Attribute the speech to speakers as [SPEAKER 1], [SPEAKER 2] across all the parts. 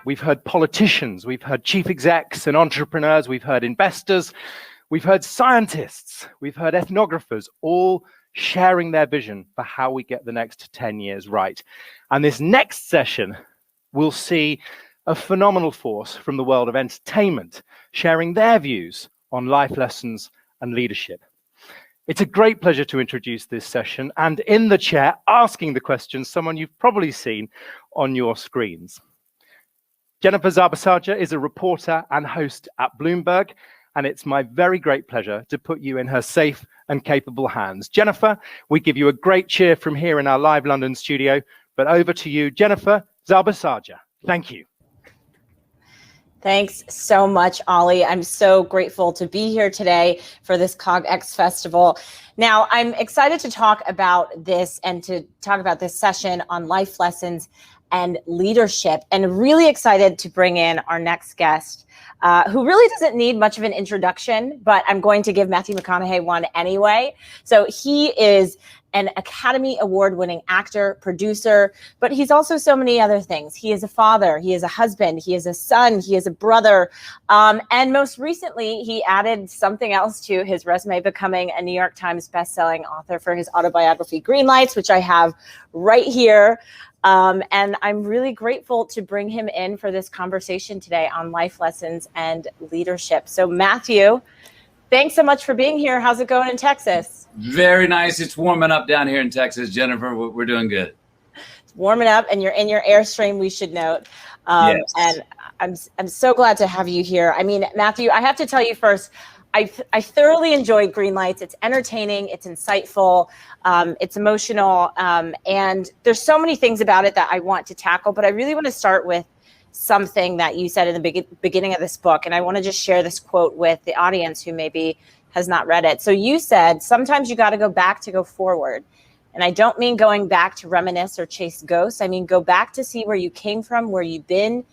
[SPEAKER 1] we've heard politicians, we've heard chief execs and entrepreneurs, we've heard investors, we've heard scientists, we've heard ethnographers, all sharing their vision for how we get the next 10 years right. And this next session, we'll see a phenomenal force from the world of entertainment, sharing their views on life lessons and leadership. It's a great pleasure to introduce this session, and in the chair, asking the questions, someone you've probably seen on your screens. Jennifer Zabasajja is a reporter and host at Bloomberg, and it's my very great pleasure to put you in her safe and capable hands. Jennifer, we give you a great cheer from here in our live London studio, but over to you, Jennifer Zabasajja. Thank you.
[SPEAKER 2] Thanks so much, Ollie. I'm so grateful to be here today for this CogX Festival. Now, I'm excited to talk about this and to talk about this session on life lessons and leadership, and really excited to bring in our next guest, who really doesn't need much of an introduction, but I'm going to give Matthew McConaughey one anyway. So he is an Academy Award-winning actor, producer, but he's also so many other things. He is a father, he is a husband, he is a son, he is a brother, and most recently, he added something else to his resume, becoming a New York Times bestselling author for his autobiography, Greenlights, which I have right here. And I'm really grateful to bring him in for this conversation today on life lessons and leadership. So Matthew, thanks so much for being here. How's it going in Texas?
[SPEAKER 3] Very nice. It's warming up down here in Texas, Jennifer. We're doing good.
[SPEAKER 2] It's warming up, and you're in your Airstream, we should note.
[SPEAKER 3] Yes.
[SPEAKER 2] And I'm so glad to have you here. I mean, Matthew, I have to tell you first, I thoroughly enjoyed Greenlights. It's entertaining, it's insightful, it's emotional, and there's so many things about it that I want to tackle, but I really want to start with something that you said in the beginning of this book, and I want to just share this quote with the audience who maybe has not read it. So you said, sometimes you got to go back to go forward. And I don't mean going back to reminisce or chase ghosts. I mean, go back to see where you came from, where you've been,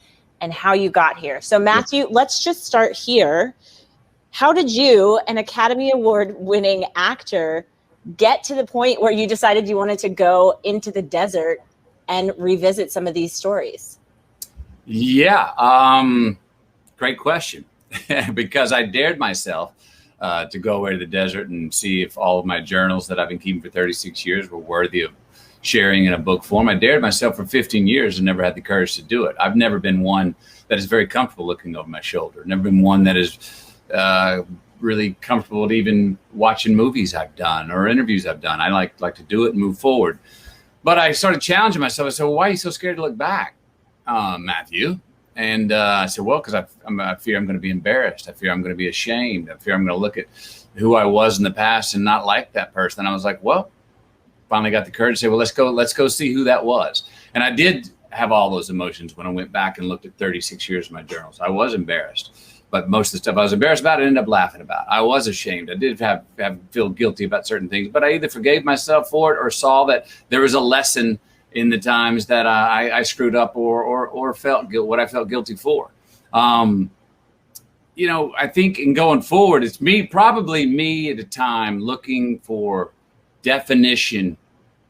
[SPEAKER 2] and how you got here. So Matthew, let's just start here. How did you, an Academy Award-winning actor, get to the point where you decided you wanted to go into the desert and revisit some of these stories?
[SPEAKER 3] Yeah, great question. Because I dared myself to go away to the desert and see if all of my journals that I've been keeping for 36 years were worthy of sharing in a book form. I dared myself for 15 years and never had the courage to do it. I've never been one that is very comfortable looking over my shoulder. Never been one that is really comfortable at even watching movies I've done or interviews I've done. I like to do it and move forward. But I started challenging myself. I said, well, why are you so scared to look back, Matthew? And I said, well, because I fear I'm going to be embarrassed. I fear I'm going to be ashamed. I fear I'm going to look at who I was in the past and not like that person. And I was like, well, finally got the courage to say, well, let's go see who that was. And I did have all those emotions when I went back and looked at 36 years of my journals. I was embarrassed, but most of the stuff I was embarrassed about, I ended up laughing about. I was ashamed. I did feel guilty about certain things, but I either forgave myself for it or saw that there was a lesson in the times that I screwed up or felt what I felt guilty for. You know, I think in going forward, it's probably me at a time looking for definition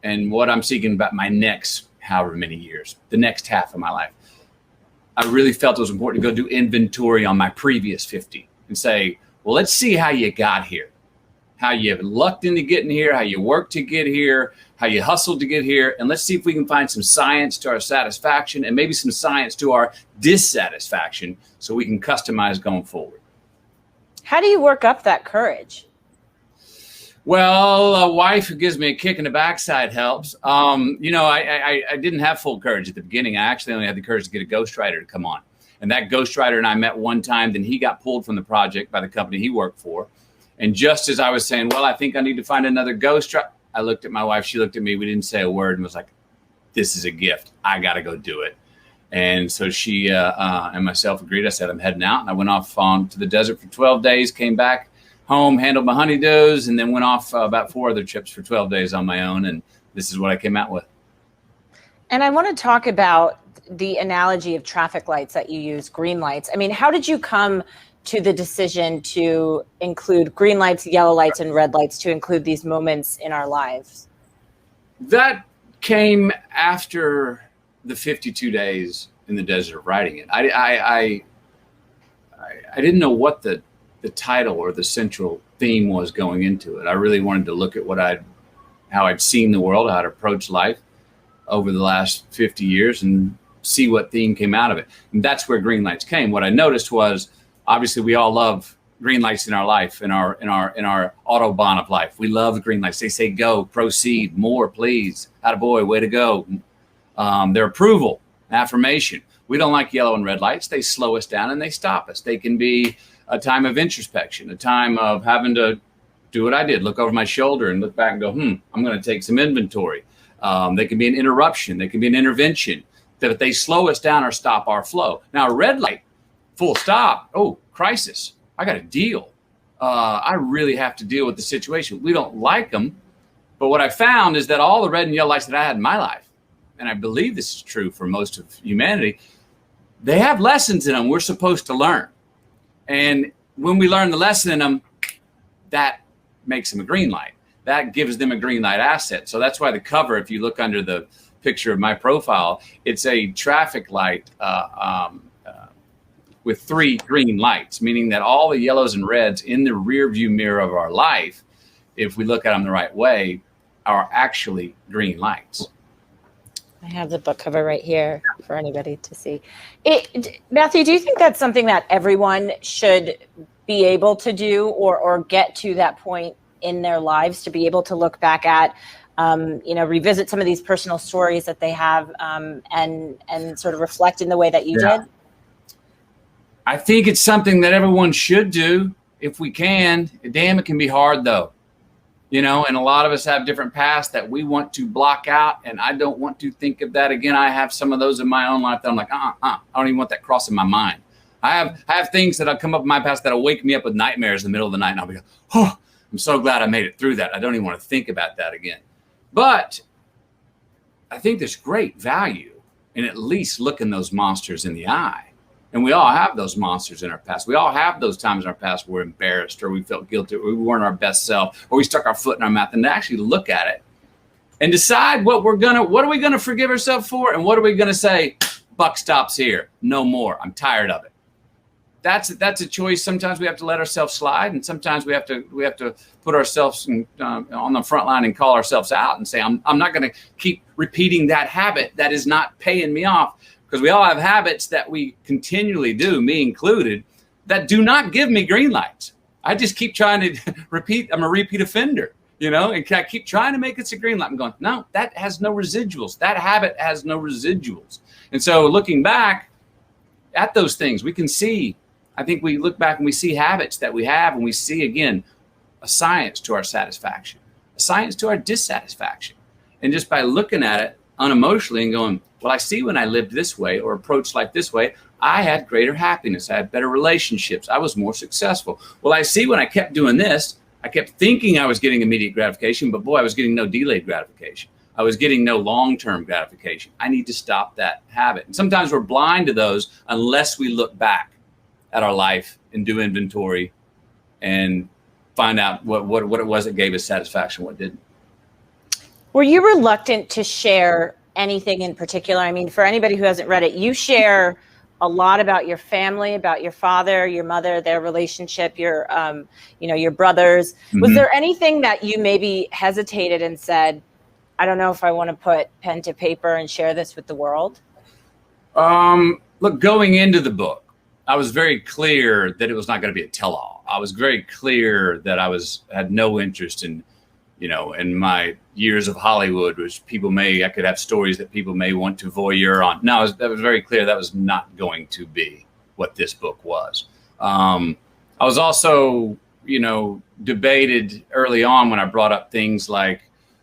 [SPEAKER 3] and what I'm seeking about my next however many years, the next half of my life. I really felt it was important to go do inventory on my previous 50 and say, well, let's see how you got here, how you lucked into getting here, how you worked to get here, how you hustled to get here. And let's see if we can find some science to our satisfaction and maybe some science to our dissatisfaction so we can customize going forward.
[SPEAKER 2] How do you work up that courage?
[SPEAKER 3] Well, a wife who gives me a kick in the backside helps. You know, I didn't have full courage at the beginning. I actually only had the courage to get a ghostwriter to come on. And that ghostwriter and I met one time, then he got pulled from the project by the company he worked for. And just as I was saying, well, I think I need to find another ghostwriter, I looked at my wife, she looked at me, we didn't say a word, and was like, this is a gift. I got to go do it. And so she and myself agreed. I said, I'm heading out. And I went off to the desert for 12 days, came back home, handled my honeydews, and then went off about 4 other trips for 12 days on my own. And this is what I came out with.
[SPEAKER 2] And I want to talk about the analogy of traffic lights that you use, green lights. I mean, how did you come to the decision to include green lights, yellow lights, and red lights, to include these moments in our lives?
[SPEAKER 3] That came after the 52 days in the desert of writing it. I didn't know what the title or the central theme was going into it. I really wanted to look at how I'd seen the world, how I'd approached life over the last 50 years and see what theme came out of it. And that's where Greenlights came. What I noticed was, obviously we all love green lights in our life, in our Autobahn of life. We love the green lights. They say, go, proceed, more, please. Attaboy, way to go. Their approval, affirmation. We don't like yellow and red lights. They slow us down and they stop us. They can be a time of introspection, a time of having to do what I did, look over my shoulder and look back and go, I'm going to take some inventory. They can be an interruption. They can be an intervention, that if they slow us down or stop our flow. Now, a red light, full stop. Oh, crisis. I got a deal. I really have to deal with the situation. We don't like them. But what I found is that all the red and yellow lights that I had in my life, and I believe this is true for most of humanity, they have lessons in them we're supposed to learn. And when we learn the lesson in them, that makes them a green light. That gives them a green light asset. So that's why the cover, if you look under the picture of my profile, it's a traffic light with 3 green lights, meaning that all the yellows and reds in the rear view mirror of our life, if we look at them the right way, are actually green lights.
[SPEAKER 2] I have the book cover right here for anybody to see. Matthew, do you think that's something that everyone should be able to do or get to that point in their lives, to be able to look back at, revisit some of these personal stories that they have and sort of reflect in the way that you did?
[SPEAKER 3] I think it's something that everyone should do if we can. Damn, it can be hard though. And a lot of us have different pasts that we want to block out, and I don't want to think of that again. I have some of those in my own life that I'm like, I don't even want that crossing my mind. I have things that have come up in my past that'll wake me up with nightmares in the middle of the night, and I'll be like, oh, I'm so glad I made it through that. I don't even want to think about that again. But I think there's great value in at least looking those monsters in the eye. And we all have those monsters in our past. We all have those times in our past where we're embarrassed, or we felt guilty, or we weren't our best self, or we stuck our foot in our mouth, and to actually look at it and decide what are we gonna forgive ourselves for, and what are we gonna say, buck stops here, no more, I'm tired of it. That's a choice. Sometimes we have to let ourselves slide, and sometimes we have to put ourselves on the front line and call ourselves out and say, I'm not gonna keep repeating that habit that is not paying me off. Because we all have habits that we continually do, me included, that do not give me green lights. I just keep trying to repeat. I'm a repeat offender, and I keep trying to make it a green light. I'm going, no, that has no residuals. That habit has no residuals. And so looking back at those things, we can see, I think we look back and we see habits that we have, and we see, again, a science to our satisfaction, a science to our dissatisfaction. And just by looking at it unemotionally and going, well, I see when I lived this way or approached life this way, I had greater happiness. I had better relationships. I was more successful. Well, I see when I kept doing this, I kept thinking I was getting immediate gratification, but boy, I was getting no delayed gratification. I was getting no long-term gratification. I need to stop that habit. And sometimes we're blind to those unless we look back at our life and do inventory and find out what it was that gave us satisfaction, what didn't.
[SPEAKER 2] Were you reluctant to share anything in particular? I mean, for anybody who hasn't read it, you share a lot about your family, about your father, your mother, their relationship, your brothers. Mm-hmm. Was there anything that you maybe hesitated and said, I don't know if I want to put pen to paper and share this with the world?
[SPEAKER 3] Look, going into the book, I was very clear that it was not going to be a tell-all. I was very clear that I had no interest in my years of Hollywood, which I could have stories that people may want to voyeur on. No, that was very clear that was not going to be what this book was. I was also, debated early on when I brought up things like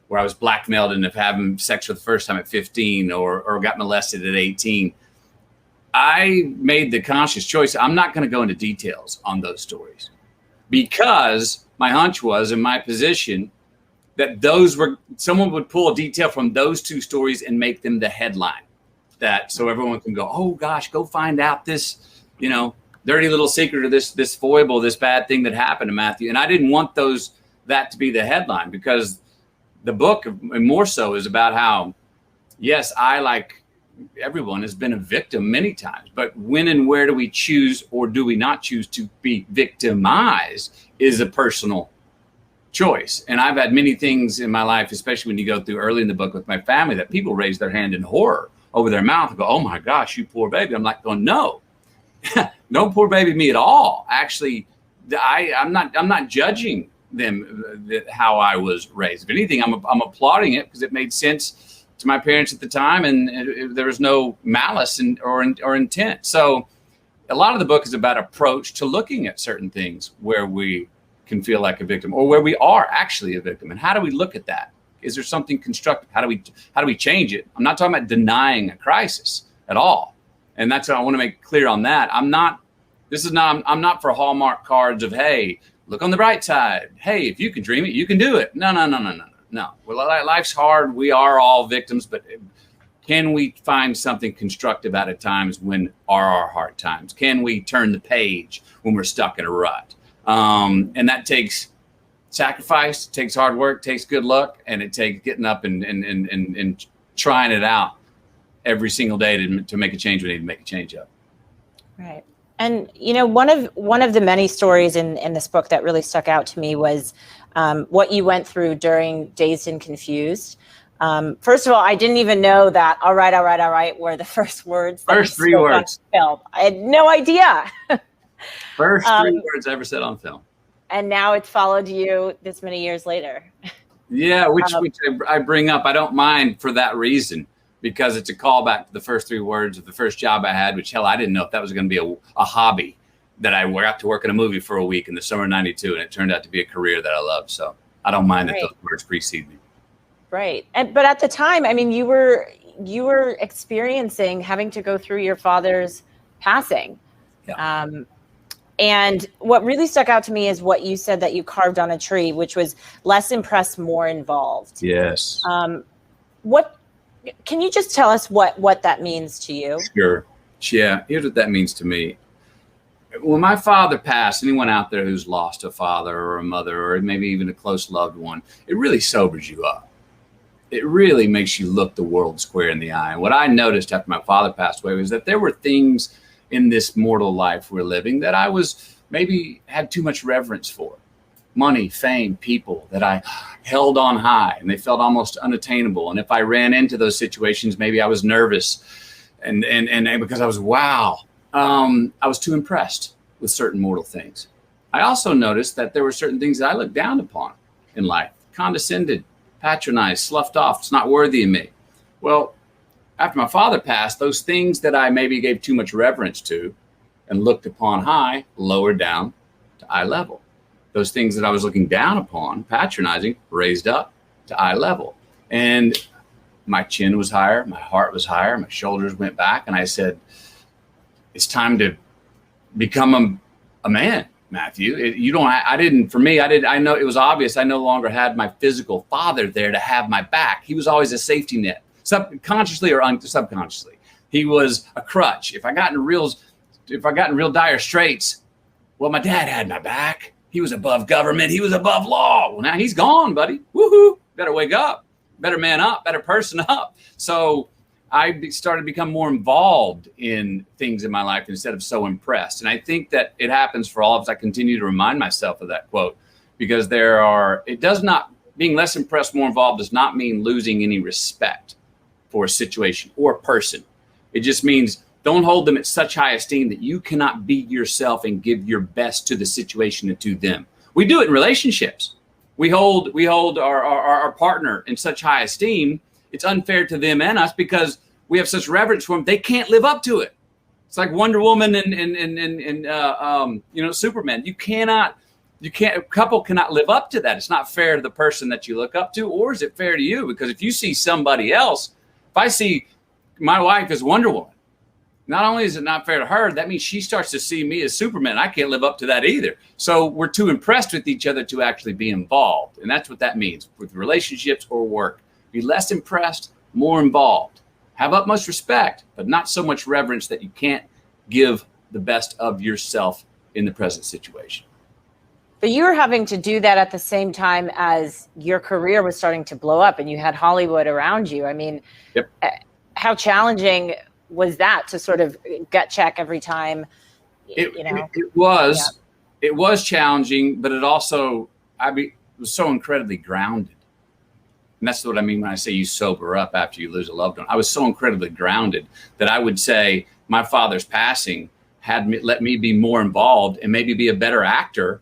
[SPEAKER 3] where I was blackmailed into having sex for the first time at 15 or got molested at 18. I made the conscious choice. I'm not going to go into details on those stories because my hunch was, in my position, that someone would pull a detail from those 2 stories and make them the headline, so everyone can go, oh gosh, go find out this, dirty little secret or this foible, this bad thing that happened to Matthew. And I didn't want that to be the headline, because the book, and more so, is about how, yes, I, like everyone has been a victim many times, but when and where do we choose or do we not choose to be victimized is a personal choice. And I've had many things in my life, especially when you go through early in the book with my family, that people raise their hand in horror over their mouth and go, "Oh my gosh, you poor baby." I'm like, going, no, no poor baby me at all. Actually, I'm not judging them how I was raised. If anything, I'm applauding it because it made sense to my parents at the time, and there was no malice or intent. So a lot of the book is about approach to looking at certain things where we can feel like a victim or where we are actually a victim, and how do we look at that? Is there something constructive? How do we change it? I'm not talking about denying a crisis at all, and that's what I want to make clear on that. I'm not for Hallmark cards of, hey, look on the bright side. Hey, if you can dream it, you can do it. No. Well, life's hard. We are all victims, but can we find something constructive out of times when are our hard times? Can we turn the page when we're stuck in a rut? And that takes sacrifice, takes hard work, takes good luck, and it takes getting up and trying it out every single day to make a change we need to make a change of.
[SPEAKER 2] Right. And, one of the many stories in this book that really stuck out to me was what you went through during Dazed and Confused. First of all, I didn't even know that all right were the first words.
[SPEAKER 3] First three words.
[SPEAKER 2] Film. I had no idea.
[SPEAKER 3] First three words ever said on film.
[SPEAKER 2] And now it's followed you this many years later. Yeah,
[SPEAKER 3] which I bring up. I don't mind for that reason, because it's a callback to the first three words of the first job I had, which, hell, I didn't know if that was going to be a hobby, that I got to work in a movie for a week in the summer of '92, and it turned out to be a career that I loved. So I don't mind that those words precede me.
[SPEAKER 2] Right. But at the time, I mean, you were experiencing having to go through your father's passing.
[SPEAKER 3] Yeah.
[SPEAKER 2] And what really stuck out to me is what you said that you carved on a tree, which was less impressed, more involved.
[SPEAKER 3] Yes.
[SPEAKER 2] Can you just tell us what that means to you?
[SPEAKER 3] Sure. Yeah. Here's what that means to me. When my father passed, anyone out there who's lost a father or a mother or maybe even a close loved one, it really sobers you up. It really makes you look the world square in the eye. And what I noticed after my father passed away was that there were things in this mortal life we're living that I was maybe had too much reverence for. Money, fame, people that I held on high, and they felt almost unattainable. And if I ran into those situations, maybe I was nervous and because I was, I was too impressed with certain mortal things. I also noticed that there were certain things that I looked down upon in life, condescended, patronized, sloughed off. It's not worthy of me. Well, after my father passed, those things that I maybe gave too much reverence to and looked upon high, lowered down to eye level. Those things that I was looking down upon, patronizing, raised up to eye level. And my chin was higher, my heart was higher, my shoulders went back, and I said, it's time to become a man, Matthew. I know it was obvious I no longer had my physical father there to have my back. He was always a safety net, subconsciously or subconsciously. He was a crutch. If I got in real dire straits, well, my dad had my back. He was above government. He was above law. Well, now he's gone, buddy. Woohoo! Better wake up. Better man up. Better person up. So I started to become more involved in things in my life instead of so impressed. And I think that it happens for all of us. I continue to remind myself of that quote because being less impressed, more involved does not mean losing any respect for a situation or a person. It just means don't hold them at such high esteem that you cannot be yourself and give your best to the situation and to them. We do it in relationships. We hold our partner in such high esteem. It's unfair to them and us because we have such reverence for them. They can't live up to it. It's like Wonder Woman and Superman. A couple cannot live up to that. It's not fair to the person that you look up to, or is it fair to you? Because if you see somebody else, if I see my wife as Wonder Woman, not only is it not fair to her, that means she starts to see me as Superman. I can't live up to that either. So we're too impressed with each other to actually be involved. And that's what that means with relationships or work. Be less impressed, more involved. Have utmost respect, but not so much reverence that you can't give the best of yourself in the present situation.
[SPEAKER 2] But you were having to do that at the same time as your career was starting to blow up and you had Hollywood around you. I mean,
[SPEAKER 3] yep.
[SPEAKER 2] how challenging was that to sort of gut check every time?
[SPEAKER 3] It was challenging, but it also, was so incredibly grounded. And that's what I mean when I say you sober up after you lose a loved one. I was so incredibly grounded that I would say my father's passing let me be more involved and maybe be a better actor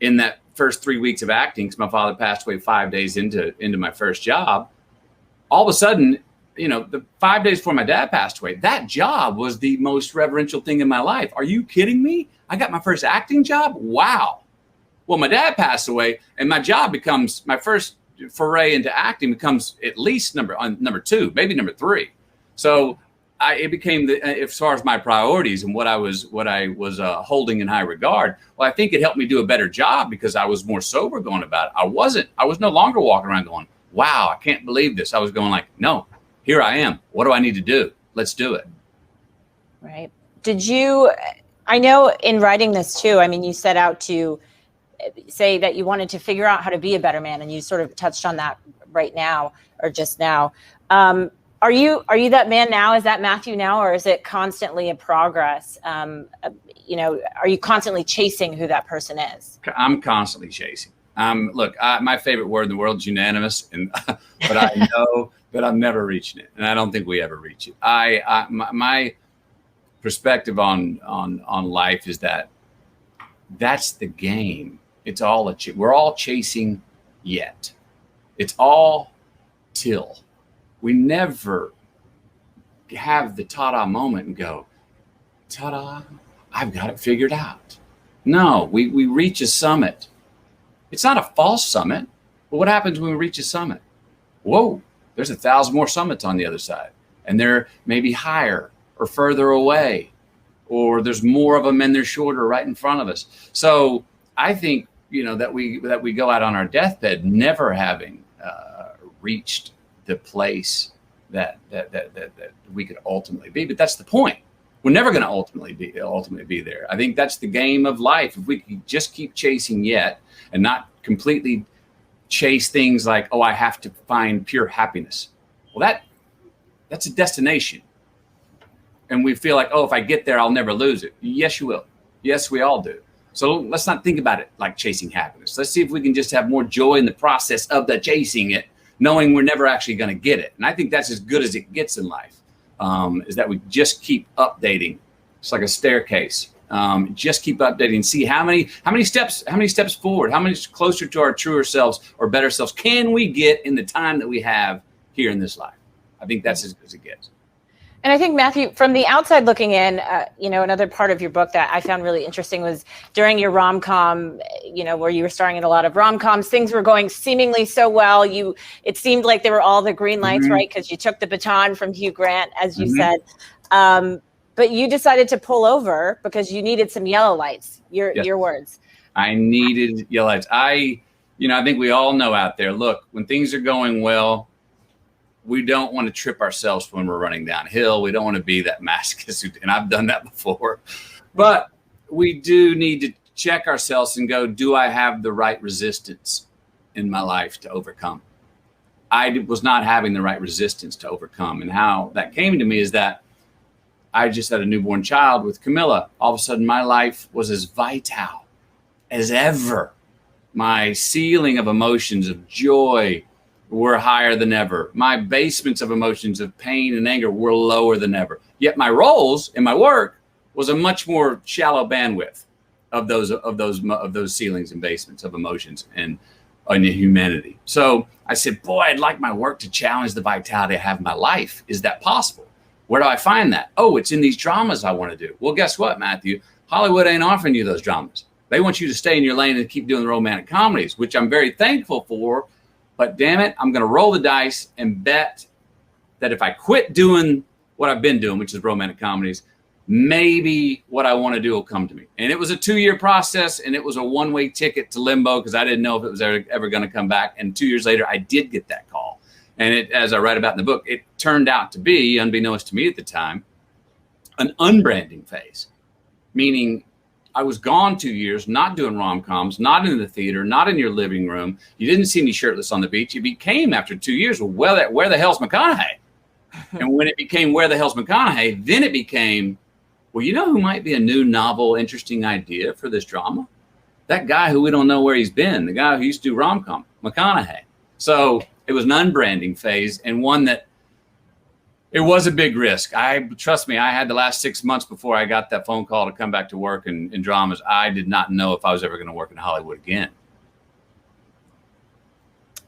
[SPEAKER 3] in that first 3 weeks of acting, because my father passed away 5 days into my first job. All of a sudden, the 5 days before my dad passed away, that job was the most reverential thing in my life. Are you kidding me? I got my first acting job? Wow. Well, my dad passed away, and my job becomes, my first foray into acting becomes at least number 2, maybe number 3. So it became as far as my priorities and what I was holding in high regard. Well, I think it helped me do a better job because I was more sober going about it. I was no longer walking around going, wow, I can't believe this. I was going like, no, here I am. What do I need to do? Let's do it.
[SPEAKER 2] Right. I know in writing this too, I mean, you set out to say that you wanted to figure out how to be a better man, and you sort of touched on that right now or just now. Are you that man now? Is that Matthew now, or is it constantly a progress? Are you constantly chasing who that person is?
[SPEAKER 3] I'm constantly chasing. Look, my favorite word in the world is unanimous, but I know that I'm never reaching it, and I don't think we ever reach it. My perspective on life is that's the game. It's all we're all chasing yet. It's all till. We never have the ta-da moment and go, ta-da, I've got it figured out. No, we reach a summit. It's not a false summit, but what happens when we reach a summit? Whoa, there's 1,000 more summits on the other side, and they're maybe higher or further away, or there's more of them and they're shorter right in front of us. So I think, that we go out on our deathbed never having reached the place that we could ultimately be. But that's the point. We're never going to ultimately be there. I think that's the game of life. If we can just keep chasing yet and not completely chase things like, oh, I have to find pure happiness. Well, that's a destination. And we feel like, oh, if I get there, I'll never lose it. Yes, you will. Yes, we all do. So let's not think about it like chasing happiness. Let's see if we can just have more joy in the process of the chasing it, knowing we're never actually going to get it. And I think that's as good as it gets in life, is that we just keep updating. It's like a staircase. Just keep updating. See how many steps forward, how much closer to our truer selves or better selves can we get in the time that we have here in this life. I think that's as good as it gets.
[SPEAKER 2] And I think, Matthew, from the outside looking in, another part of your book that I found really interesting was during your rom-com, where you were starring in a lot of rom-coms, things were going seemingly so well. It seemed like they were all the green lights, right? Because you took the baton from Hugh Grant, as you said. But you decided to pull over because you needed some yellow lights, your words. I
[SPEAKER 3] needed yellow lights. I think we all know out there, look, when things are going well, we don't want to trip ourselves when we're running downhill. We don't want to be that masochist, and I've done that before. But we do need to check ourselves and go, do I have the right resistance in my life to overcome? I was not having the right resistance to overcome. And how that came to me is that I just had a newborn child with Camilla. All of a sudden, my life was as vital as ever. My ceiling of emotions, of joy, were higher than ever. My basements of emotions of pain and anger were lower than ever. Yet my roles in my work was a much more shallow bandwidth of those ceilings and basements of emotions and humanity. So I said, boy, I'd like my work to challenge the vitality I have in my life. Is that possible? Where do I find that? Oh, it's in these dramas I want to do. Well, guess what, Matthew? Hollywood ain't offering you those dramas. They want you to stay in your lane and keep doing the romantic comedies, which I'm very thankful for. But damn it, I'm going to roll the dice and bet that if I quit doing what I've been doing, which is romantic comedies, maybe what I want to do will come to me. And it was a 2-year process, and it was a one-way ticket to limbo because I didn't know if it was ever going to come back. And 2 years later, I did get that call. And as I write about in the book, it turned out to be, unbeknownst to me at the time, an unbranding phase, meaning I was gone 2 years, not doing rom-coms, not in the theater, not in your living room. You didn't see me shirtless on the beach. It became, after 2 years, well, where the hell's McConaughey? And when it became Where the Hell's McConaughey, then it became, well, you know who might be a new, novel, interesting idea for this drama? That guy who we don't know where he's been, the guy who used to do rom-com, McConaughey. So it was an unbranding phase, and one that it was a big risk. Trust me, I had the last 6 months before I got that phone call to come back to work in dramas. I did not know if I was ever going to work in Hollywood again.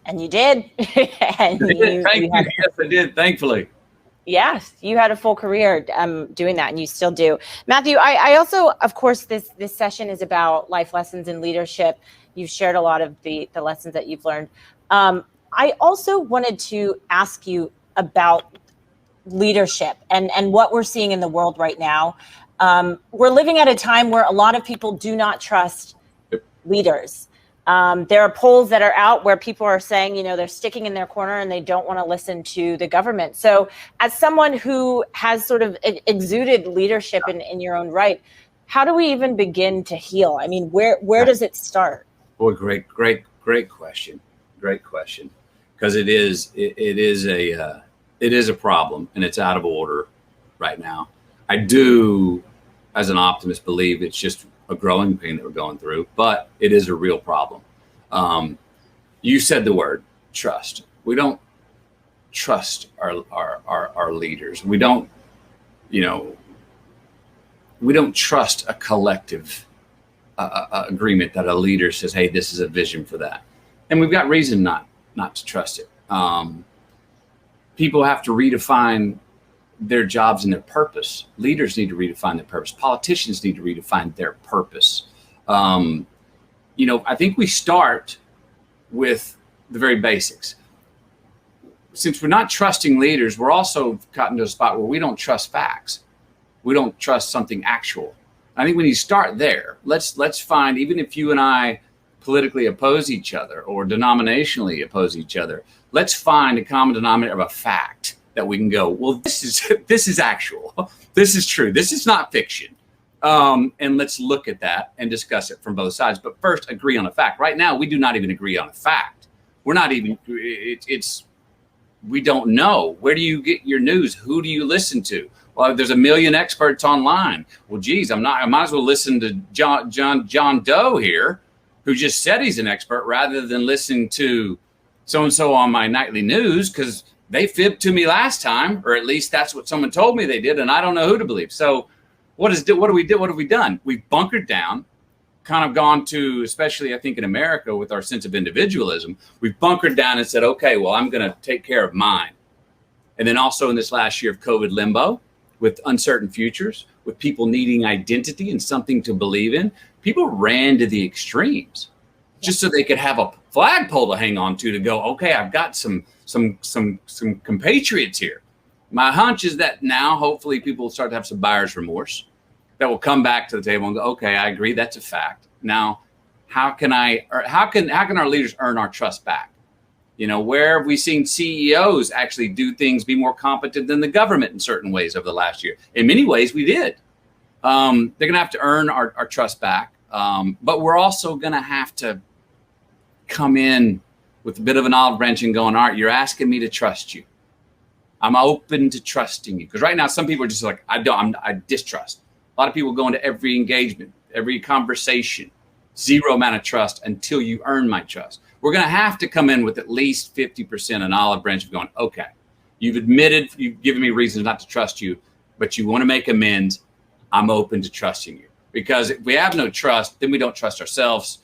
[SPEAKER 2] And you did. And
[SPEAKER 3] yes, I did, thankfully.
[SPEAKER 2] Yes, you had a full career doing that, and you still do. Matthew, I also, of course, this session is about life lessons in leadership. You've shared a lot of the lessons that you've learned. I also wanted to ask you about leadership and what we're seeing in the world right now. We're living at a time where a lot of people do not trust leaders. There are polls that are out where people are saying, they're sticking in their corner and they don't want to listen to the government. So as someone who has sort of exuded leadership in your own right, how do we even begin to heal? I mean, where does it start?
[SPEAKER 3] Boy, great question. Great question. Because it is a problem, and it's out of order right now. I do, as an optimist, believe it's just a growing pain that we're going through, but it is a real problem. You said the word trust. We don't trust our leaders. We don't trust a collective agreement that a leader says, hey, this is a vision for that. And we've got reason not to trust it. People have to redefine their jobs and their purpose. Leaders need to redefine their purpose. Politicians need to redefine their purpose. I think we start with the very basics. Since we're not trusting leaders, we're also gotten to a spot where we don't trust facts. We don't trust something actual. I think we need to start there. Let's find, even if you and I politically oppose each other or denominationally oppose each other, let's find a common denominator of a fact that we can go, well, this is actual. This is true. This is not fiction. And let's look at that and discuss it from both sides. But first, agree on a fact. Right now, we do not even agree on a fact. We're not even, we don't know. Where do you get your news? Who do you listen to? Well, there's a million experts online. Well, geez, I might as well listen to John Doe here, who just said he's an expert, rather than listening to so-and-so on my nightly news, because they fibbed to me last time, or at least that's what someone told me they did, and I don't know who to believe. So what have we done? We've bunkered down, kind of gone to, especially I think in America with our sense of individualism, we've bunkered down and said, okay, well, I'm going to take care of mine. And then also in this last year of COVID limbo, with uncertain futures, with people needing identity and something to believe in, people ran to the extremes just so they could have a flagpole to hang on to go, okay, I've got some compatriots here. My hunch is that now hopefully people will start to have some buyer's remorse that will come back to the table and go, okay, I agree, that's a fact. Now, how can our leaders earn our trust back? Where have we seen CEOs actually do things, be more competent than the government in certain ways over the last year? In many ways, we did. They're going to have to earn our trust back. But we're also going to have to come in with a bit of an olive branch and going, all right, you're asking me to trust you. I'm open to trusting you. Because right now, some people are just like, I distrust. A lot of people go into every engagement, every conversation, zero amount of trust until you earn my trust. We're going to have to come in with at least 50% an olive branch of going, okay, you've admitted, you've given me reasons not to trust you, but you want to make amends. I'm open to trusting you. Because if we have no trust, then we don't trust ourselves.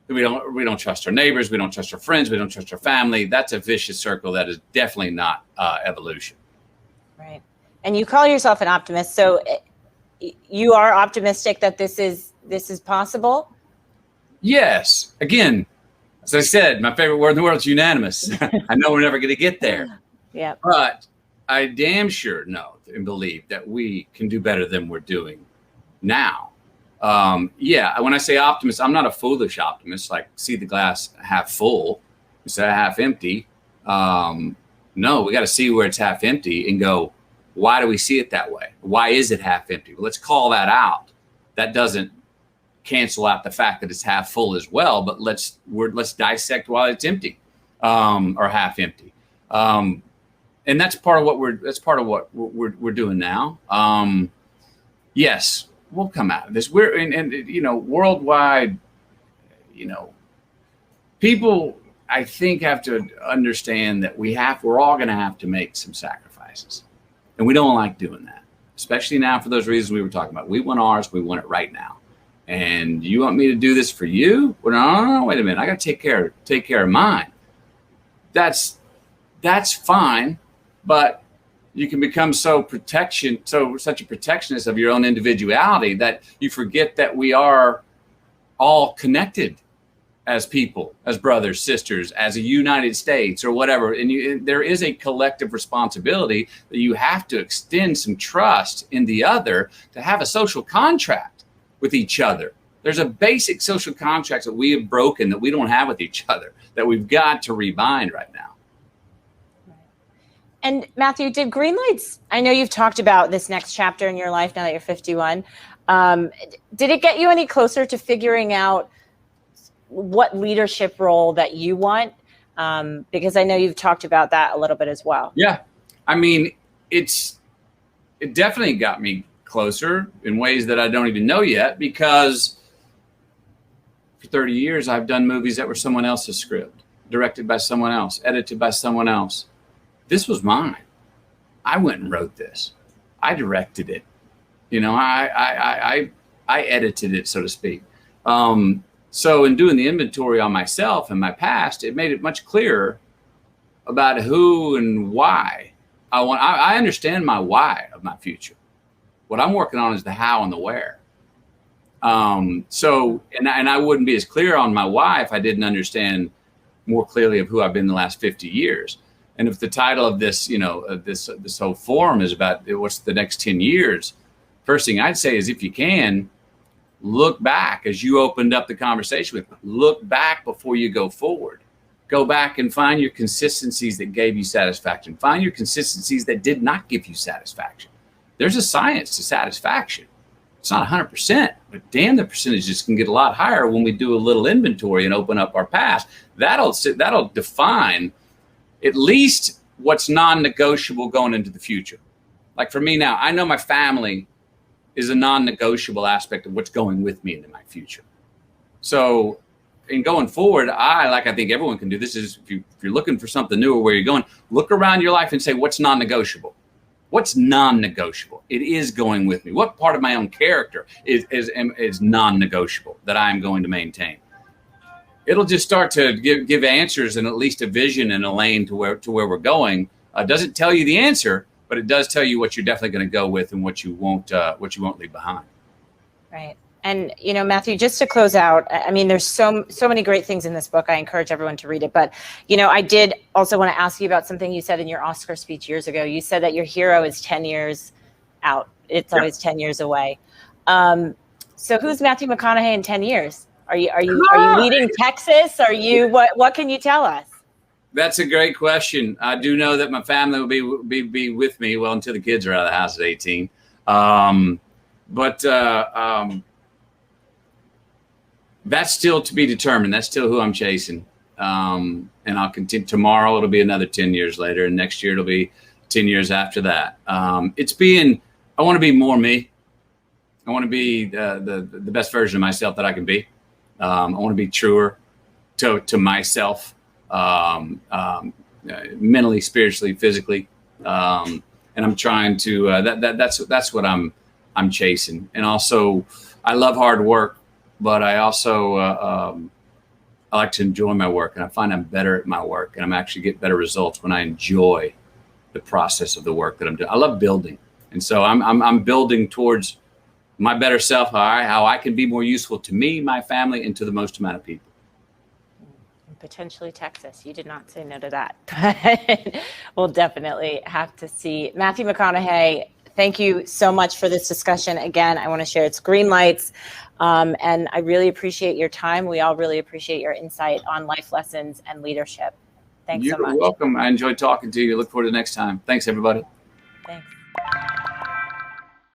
[SPEAKER 3] We don't trust our neighbors. We don't trust our friends. We don't trust our family. That's a vicious circle that is definitely not evolution.
[SPEAKER 2] Right. And you call yourself an optimist. So you are optimistic that this is possible?
[SPEAKER 3] Yes. Again, as I said, my favorite word in the world is unanimous. I know we're never going to get there.
[SPEAKER 2] Yeah.
[SPEAKER 3] But I damn sure know and believe that we can do better than we're doing now. When I say optimist, I'm not a foolish optimist, like see the glass half full instead of half empty. No, we got to see where it's half empty and go, why do we see it that way? Why is it half empty? Well, let's call that out. That doesn't cancel out the fact that it's half full as well, but let's dissect why it's empty or half empty. And that's part of what we're doing now. Yes, we'll come out of this. We're worldwide, people, I think, have to understand that we're all going to have to make some sacrifices, and we don't like doing that, especially now for those reasons we were talking about. We want ours. We want it right now. And you want me to do this for you? Well, no, wait a minute. I got to take care of mine. That's fine, but you can become such a protectionist of your own individuality that you forget that we are all connected as people, as brothers, sisters, as a United States or whatever. And there is a collective responsibility that you have to extend some trust in the other to have a social contract with each other. There's a basic social contract that we have broken that we don't have with each other that we've got to rebind right now.
[SPEAKER 2] And Matthew, did Greenlights, I know you've talked about this next chapter in your life now that you're 51. Did it get you any closer to figuring out what leadership role that you want? Because I know you've talked about that a little bit as well.
[SPEAKER 3] Yeah. I mean, it definitely got me closer in ways that I don't even know yet, because for 30 years, I've done movies that were someone else's script, directed by someone else, edited by someone else. This was mine. I went and wrote this. I directed it. I edited it, so to speak. So in doing the inventory on myself and my past, it made it much clearer about who and why I understand my why of my future. What I'm working on is the how and the where. And I wouldn't be as clear on my why if I didn't understand more clearly of who I've been the last 50 years. And if the title of this, this whole forum is about what's the next 10 years, first thing I'd say is, if you can, look back, as you opened up the conversation with, look back before you go forward. Go back and find your consistencies that gave you satisfaction. Find your consistencies that did not give you satisfaction. There's a science to satisfaction. It's not 100%, but damn, the percentages can get a lot higher when we do a little inventory and open up our past. That'll define at least what's non-negotiable going into the future. Like for me now, I know my family is a non-negotiable aspect of what's going with me into my future. So in going forward, I think everyone can do this, is if you're looking for something new or where you're going, look around your life and say, what's non-negotiable? What's non-negotiable? It is going with me. What part of my own character is non-negotiable that I'm going to maintain? It'll just start to give answers and at least a vision and a lane to where we're going. Doesn't tell you the answer, but it does tell you what you're definitely going to go with and what you won't leave behind.
[SPEAKER 2] Right. And, Matthew, just to close out, I mean, there's so many great things in this book. I encourage everyone to read it. But, I did also want to ask you about something you said in your Oscar speech years ago. You said that your hero is 10 years out. It's always 10 years away. So who's Matthew McConaughey in 10 years? Are you leading Texas? Are you what can you tell us?
[SPEAKER 3] That's a great question. I do know that my family will be with me well until the kids are out of the house at 18. That's still to be determined. That's still who I'm chasing. And I'll continue. Tomorrow it'll be another 10 years later, and next year it'll be 10 years after that. I want to be more me. I want to be the best version of myself that I can be. I want to be truer to myself, mentally, spiritually, physically. And I'm trying to, that's what I'm chasing. And also I love hard work, but I also, I like to enjoy my work, and I find I'm better at my work, and I'm actually get better results when I enjoy the process of the work that I'm doing. I love building. And so I'm building towards my better self, how I can be more useful to me, my family, and to the most amount of people.
[SPEAKER 2] Potentially Texas. You did not say no to that, but we'll definitely have to see. Matthew McConaughey, thank you so much for this discussion. Again, I want to share it's Greenlights, and I really appreciate your time. We all really appreciate your insight on life lessons and leadership. Thanks so much.
[SPEAKER 3] You're welcome. I enjoyed talking to you. Look forward to the next time. Thanks, everybody.
[SPEAKER 2] Thanks.